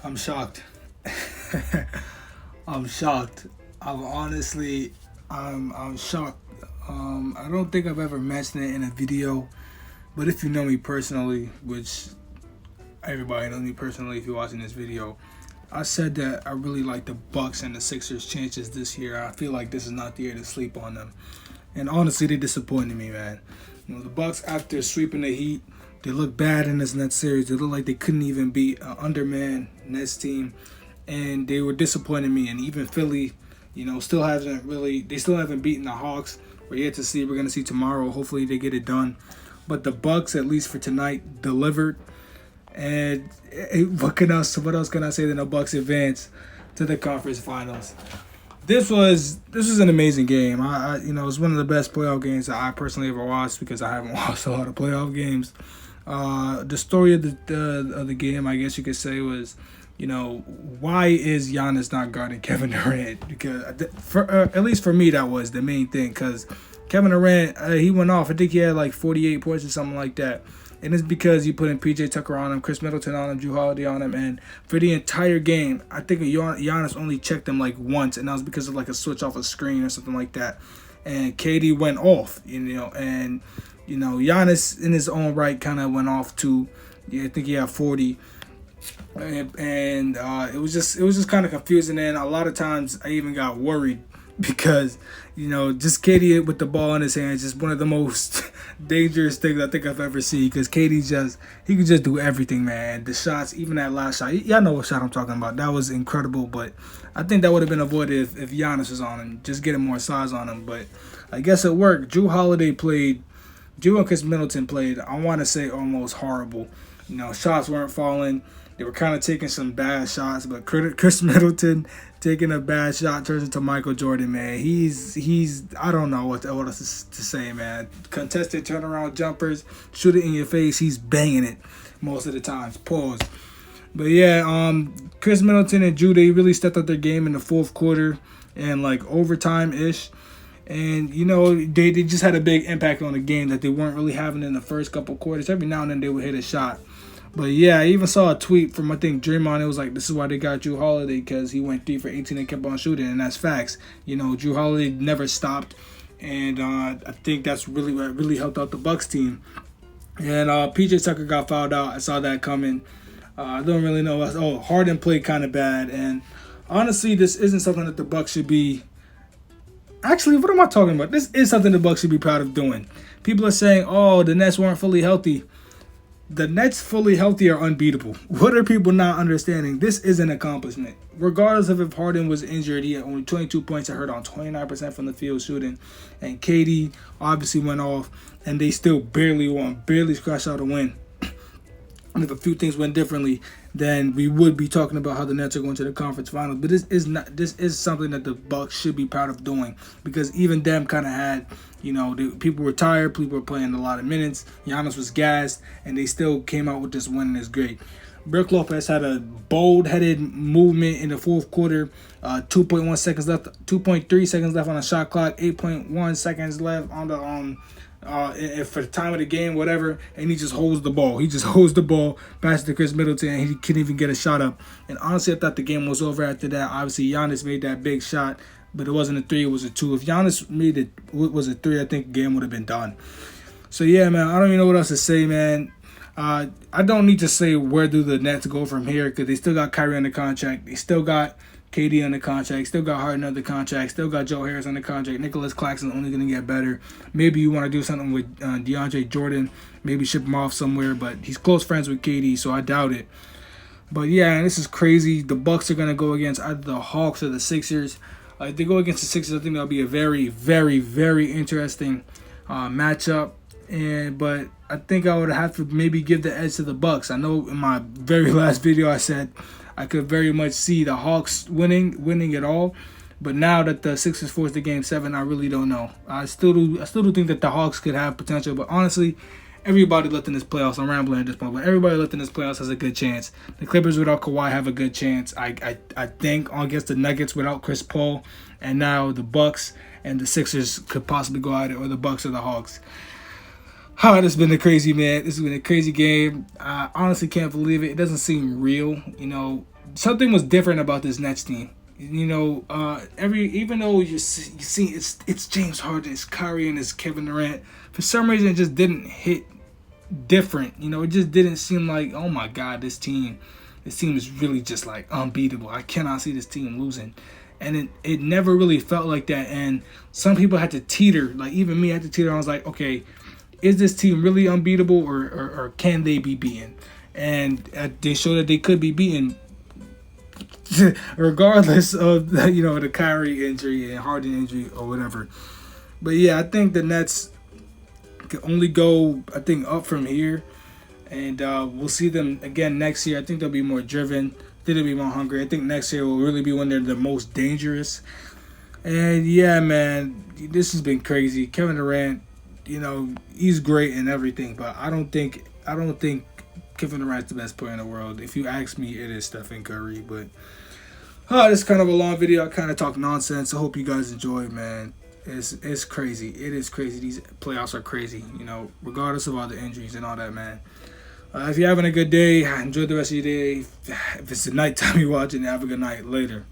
I'm shocked. I'm shocked. I'm honestly, I'm shocked. I don't think I've ever mentioned it in a video, but if you know me personally, which everybody knows me personally, if you're watching this video, I said that I really like the Bucks and the Sixers' chances this year. I feel like this is not the year to sleep on them, and honestly, they disappointed me, man. The Bucks after sweeping the Heat, they look bad in this Nets series. They look like they couldn't even beat an underman Nets team, and they were disappointing me. And even Philly, still hasn't really. They still haven't beaten the Hawks. We're yet to see. We're gonna see tomorrow. Hopefully, they get it done. But the Bucks, at least for tonight, delivered. And what else can I say than the Bucks advance to the conference finals? This was an amazing game. It's one of the best playoff games that I personally ever watched because I haven't watched a lot of playoff games. The story of the game, I guess you could say, was, why is Giannis not guarding Kevin Durant? Because at least for me, that was the main thing. Because Kevin Durant, he went off. I think he had like 48 points or something like that. And it's because you put in PJ Tucker on him, Chris Middleton on him, Drew Holiday on him, and for the entire game, I think Giannis only checked him like once, and that was because of like a switch off a screen or something like that. And KD went off, and Giannis in his own right kind of went off too. Yeah, I think he had 40, and it was just kind of confusing. And a lot of times I even got worried because just KD with the ball in his hands is one of the most dangerous things I think I've ever seen. Because KD he could just do everything, man. The shots, even that last shot, y'all know what shot I'm talking about. That was incredible, but I think that would have been avoided if Giannis was on him, just getting more size on him. But I guess it worked. Drew and Chris Middleton played, I want to say, almost horrible. Shots weren't falling. They were kind of taking some bad shots, but Chris Middleton taking a bad shot turns into Michael Jordan, man. He's I don't know what else to say, man. Contested turnaround jumpers, shoot it in your face. He's banging it most of the times. Pause. But yeah, Chris Middleton and Drew, they really stepped up their game in the fourth quarter and like overtime ish. And they just had a big impact on the game that they weren't really having in the first couple quarters. Every now and then they would hit a shot. But yeah, I even saw a tweet from I think Draymond. It was like, this is why they got Drew Holiday, because he went 3 for 18 and kept on shooting, and that's facts. Drew Holiday never stopped, and I think that's really what really helped out the Bucks team. And PJ Tucker got fouled out. I saw that coming. I don't really know. Harden played kind of bad, and honestly, this isn't something that the Bucks should be. Actually, what am I talking about? This is something the Bucks should be proud of doing. People are saying, "Oh, the Nets weren't fully healthy." The Nets fully healthy are unbeatable. What are people not understanding? This is an accomplishment. Regardless of if Harden was injured, he had only 22 points. I heard on 29% from the field shooting. And KD obviously went off, and they still barely won, barely scratched out a win. And if a few things went differently, then we would be talking about how the Nets are going to the conference finals. But this is something that the Bucks should be proud of doing, because even them kind of had, people were tired, people were playing a lot of minutes. Giannis was gassed, and they still came out with this win, and it's great. Brook Lopez had a bold-headed movement in the fourth quarter. 2.1 seconds left, 2.3 seconds left on the shot clock, 8.1 seconds left on the for the time of the game, whatever, and he just holds the ball. He just holds the ball, passes to Chris Middleton, and he couldn't even get a shot up. And honestly, I thought the game was over after that. Obviously, Giannis made that big shot, but it wasn't a 3, it was a 2. If Giannis made it was a 3, I think the game would have been done. So yeah, man, I don't even know what else to say, man. I don't need to say where do the Nets go from here, because they still got Kyrie under contract. They still got KD on the contract, still got Harden on the contract, still got Joe Harris on the contract. Nicholas Claxton's only going to get better. Maybe you want to do something with DeAndre Jordan, maybe ship him off somewhere, but he's close friends with KD, so I doubt it. But yeah, this is crazy. The Bucks are going to go against either the Hawks or the Sixers. If they go against the Sixers, I think that'll be a very, very, very interesting matchup. But I think I would have to maybe give the edge to the Bucks. I know in my very last video I said I could very much see the Hawks winning it all, but now that the Sixers forced the Game 7, I really don't know. I still do think that the Hawks could have potential, but honestly, everybody left in this playoffs. I'm rambling at this point, but everybody left in this playoffs has a good chance. The Clippers without Kawhi have a good chance. I think against the Nuggets without Chris Paul, and now the Bucks and the Sixers could possibly go at it, or the Bucks or the Hawks. This has been a crazy game. I honestly can't believe it. It doesn't seem real. something was different about this Nets team. You know, even though you see it's James Harden, it's Kyrie, and it's Kevin Durant, for some reason it just didn't hit different. You know, it just didn't seem like, oh my God, this team is really just like unbeatable. I cannot see this team losing. And it never really felt like that. And some people had to teeter, like even me had to teeter. I was like, okay, is this team really unbeatable, or can they be beaten? And they showed that they could be beaten regardless of the Kyrie injury and Harden injury or whatever. But yeah, I think the Nets can only go, I think, up from here. And we'll see them again next year. I think they'll be more driven. I think they'll be more hungry. I think next year will really be when they're the most dangerous. And yeah, man, this has been crazy. Kevin Durant, he's great and everything, but I don't think Kevin Durant's the best player in the world. If you ask me, it is Stephen Curry. But this is kind of a long video. I kind of talk nonsense. I hope you guys enjoy it, man. It's crazy. It is crazy. These playoffs are crazy, regardless of all the injuries and all that, man. If you're having a good day, enjoy the rest of your day. If it's the nighttime you're watching, have a good night. Later.